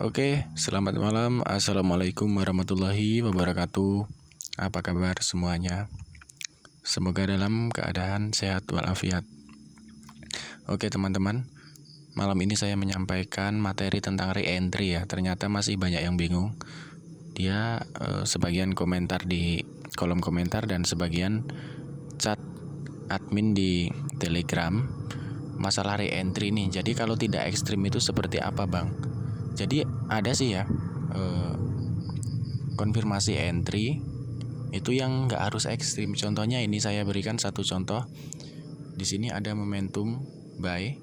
Oke, selamat malam. Assalamualaikum warahmatullahi wabarakatuh. Apa kabar semuanya? Semoga dalam keadaan sehat walafiat. Oke teman-teman, malam ini saya menyampaikan materi tentang re-entry ya. Ternyata masih banyak yang bingung. Dia sebagian komentar di kolom komentar dan sebagian chat admin di Telegram masalah re-entry nih. Jadi kalau tidak ekstrim itu seperti apa, Bang? Jadi ada sih ya konfirmasi entry itu yang nggak harus ekstrim. Contohnya ini saya berikan satu contoh. Di sini ada momentum buy.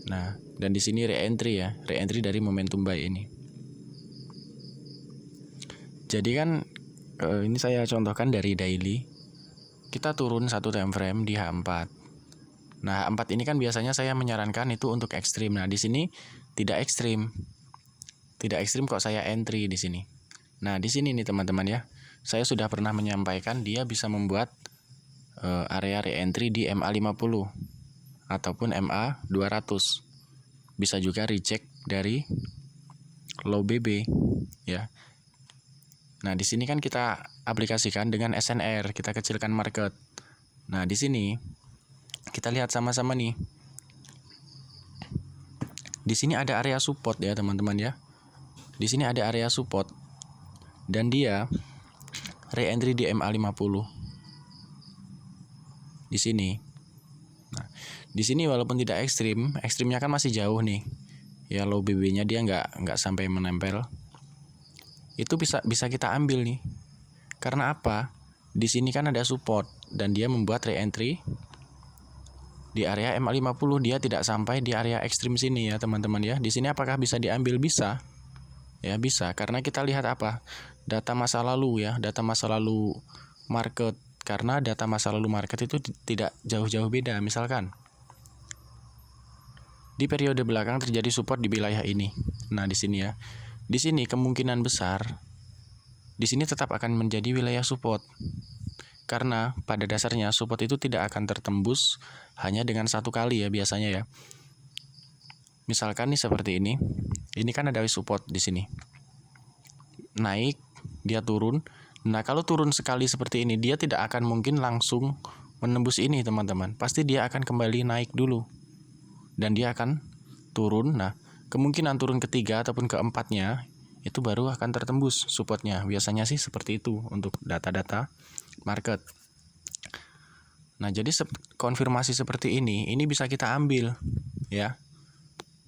Nah, dan di sini re-entry ya, re-entry dari momentum buy ini. Jadi kan ini saya contohkan dari daily. Kita turun satu time frame di H4. Nah, H4 ini kan biasanya saya menyarankan itu untuk ekstrim. Nah, di sini tidak ekstrim. Tidak ekstrim kok saya entry di sini. Nah, di sini nih teman-teman ya. Saya sudah pernah menyampaikan dia bisa membuat area re-entry di MA50 ataupun MA200. Bisa juga reject dari low BB ya. Nah, di sini kan kita aplikasikan dengan SNR, kita kecilkan market. Nah, di sini kita lihat sama-sama nih. Di sini ada area support ya, teman-teman ya. Di sini ada area support dan dia re-entry di MA50. Di sini. Nah, di sini walaupun tidak ekstrim, ekstrimnya kan masih jauh nih. Ya low BB-nya dia nggak sampai menempel. Itu bisa kita ambil nih. Karena apa? Di sini kan ada support dan dia membuat re-entry di area MA50, dia tidak sampai di area ekstrim sini ya, teman-teman ya. Di sini apakah bisa diambil? Bisa. Ya, bisa karena kita lihat apa? Data masa lalu ya, data masa lalu market. Karena data masa lalu market itu tidak jauh-jauh beda. Misalkan di periode belakang terjadi support di wilayah ini. Nah, di sini ya. Di sini kemungkinan besar di sini tetap akan menjadi wilayah support. Karena pada dasarnya support itu tidak akan tertembus hanya dengan satu kali ya biasanya ya. Misalkan nih seperti ini. Ini kan ada support di sini. Naik, dia turun. Nah, kalau turun sekali seperti ini, dia tidak akan mungkin langsung menembus ini, teman-teman. Pasti dia akan kembali naik dulu. Dan dia akan turun. Nah, kemungkinan turun ketiga ataupun keempatnya itu baru akan tertembus supportnya. Biasanya sih seperti itu untuk data-data market. Nah, jadi konfirmasi seperti ini bisa kita ambil ya.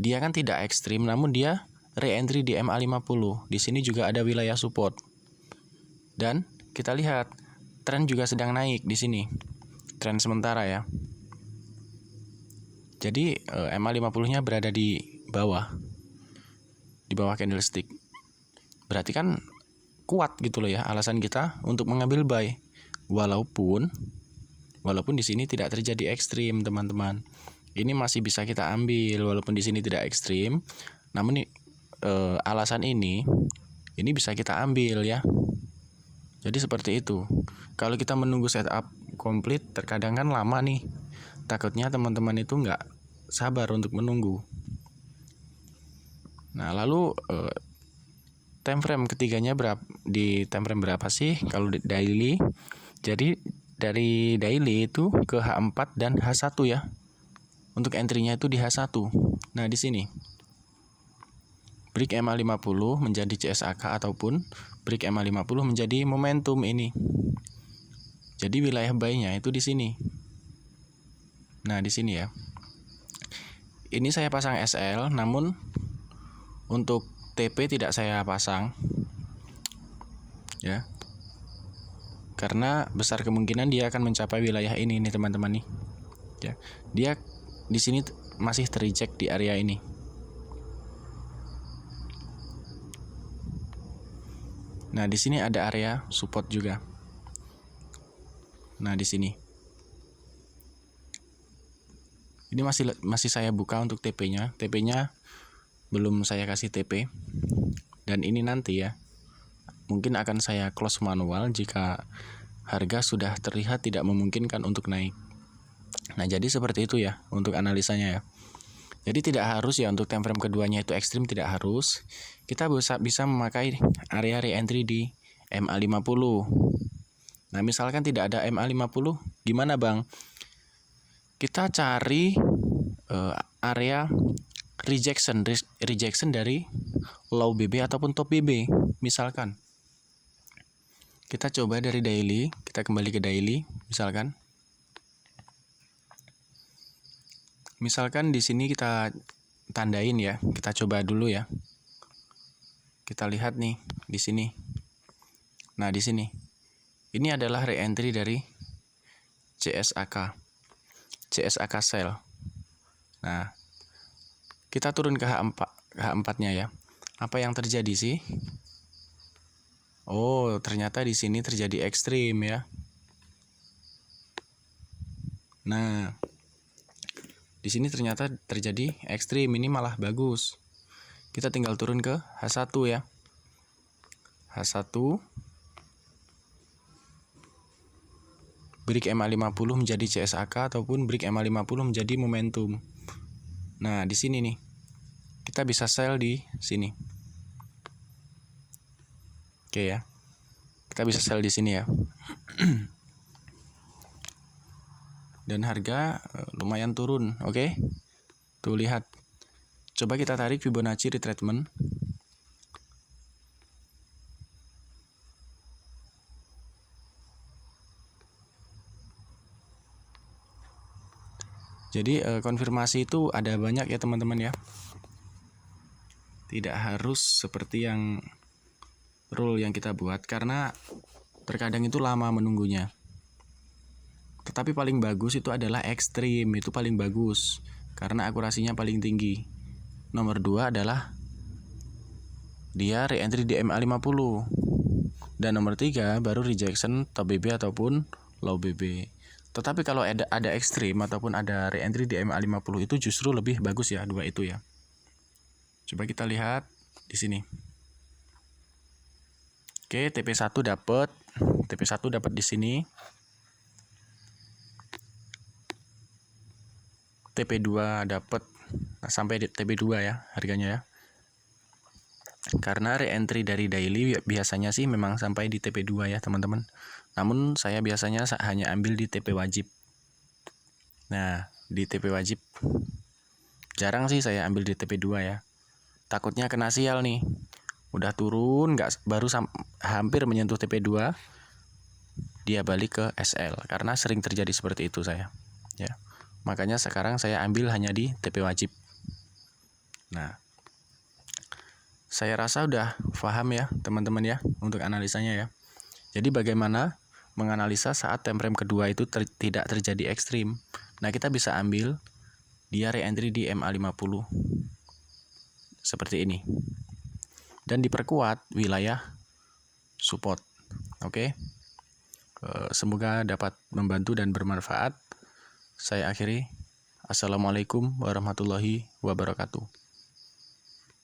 Dia kan tidak ekstrim, namun dia re-entry di MA50. Di sini juga ada wilayah support. Dan kita lihat tren juga sedang naik di sini. Tren sementara ya. Jadi MA50-nya berada di bawah. Di bawah candlestick. Berarti kan kuat gitu loh ya alasan kita untuk mengambil buy. Walaupun di sini tidak terjadi ekstrim, teman-teman. Ini masih bisa kita ambil walaupun di sini tidak ekstrim. Namun alasan ini bisa kita ambil ya. Jadi seperti itu. Kalau kita menunggu setup komplit terkadang kan lama nih. Takutnya teman-teman itu nggak sabar untuk menunggu. Nah, lalu time frame ketiganya di time frame berapa sih kalau daily? Jadi dari daily itu ke H4 dan H1 ya. Untuk entry-nya itu di H1. Nah, di sini break MA50 menjadi CSAK ataupun break MA50 menjadi momentum ini. Jadi wilayah buy-nya itu di sini. Nah, di sini ya. Ini saya pasang SL, namun untuk TP tidak saya pasang. Ya. Karena besar kemungkinan dia akan mencapai wilayah ini nih, teman-teman nih. Ya. Dia di sini masih terreject di area ini. Nah, di sini ada area support juga. Nah, di sini. Ini masih saya buka untuk TP-nya. TP-nya belum saya kasih TP. Dan ini nanti ya. Mungkin akan saya close manual jika harga sudah terlihat tidak memungkinkan untuk naik. Nah, jadi seperti itu ya untuk analisanya ya. Jadi tidak harus ya untuk time frame keduanya itu ekstrim, tidak harus. Kita bisa memakai area re-entry di MA50. Nah, misalkan tidak ada MA50, gimana Bang? Kita cari area rejection dari low BB ataupun top BB. Misalkan kita coba dari daily, kita kembali ke daily, misalkan di sini kita tandain ya, kita coba dulu ya. Kita lihat nih di sini. Nah, di sini. Ini adalah re-entry dari CSAK sell. Nah, kita turun ke H4-nya ya. Apa yang terjadi sih? Oh, ternyata di sini terjadi ekstrim ya. Nah, di sini ternyata terjadi ekstrim, ini malah bagus. Kita tinggal turun ke H1 ya. H1 break MA50 menjadi CSAK ataupun break MA50 menjadi momentum. Nah, di sini nih. Kita bisa sell di sini. Oke ya. Kita bisa sell di sini ya. Dan harga lumayan turun, oke? Tuh lihat. Coba kita tarik Fibonacci retracement. Jadi konfirmasi itu ada banyak ya teman-teman ya. Tidak harus seperti yang rule yang kita buat, karena terkadang itu lama menunggunya. Tetapi paling bagus itu adalah ekstrim, itu paling bagus karena akurasinya paling tinggi. Nomor 2 adalah dia re-entry di MA50. Dan nomor 3 baru rejection top BB ataupun low BB. Tetapi kalau ada ekstrim ataupun ada re-entry di MA50 itu justru lebih bagus ya, dua itu ya. Coba kita lihat di sini. Oke, TP1 dapat di sini. TP2 dapat sampai di TP2 ya harganya ya. Karena re-entry dari daily biasanya sih memang sampai di TP2 ya teman-teman. Namun saya biasanya hanya ambil di TP wajib. Nah, di TP wajib jarang sih saya ambil di TP2 ya. Takutnya kena sial nih. Udah turun baru hampir menyentuh TP2 dia balik ke SL, karena sering terjadi seperti itu saya. Ya. Makanya sekarang saya ambil hanya di TP wajib. Nah, saya rasa udah paham ya teman-teman ya untuk analisanya ya. Jadi bagaimana menganalisa saat time frame kedua itu tidak terjadi ekstrim. Nah, kita bisa ambil dia re-entry di MA50 seperti ini. Dan diperkuat wilayah support. Oke. Semoga dapat membantu dan bermanfaat. Saya akhiri. Assalamualaikum warahmatullahi wabarakatuh.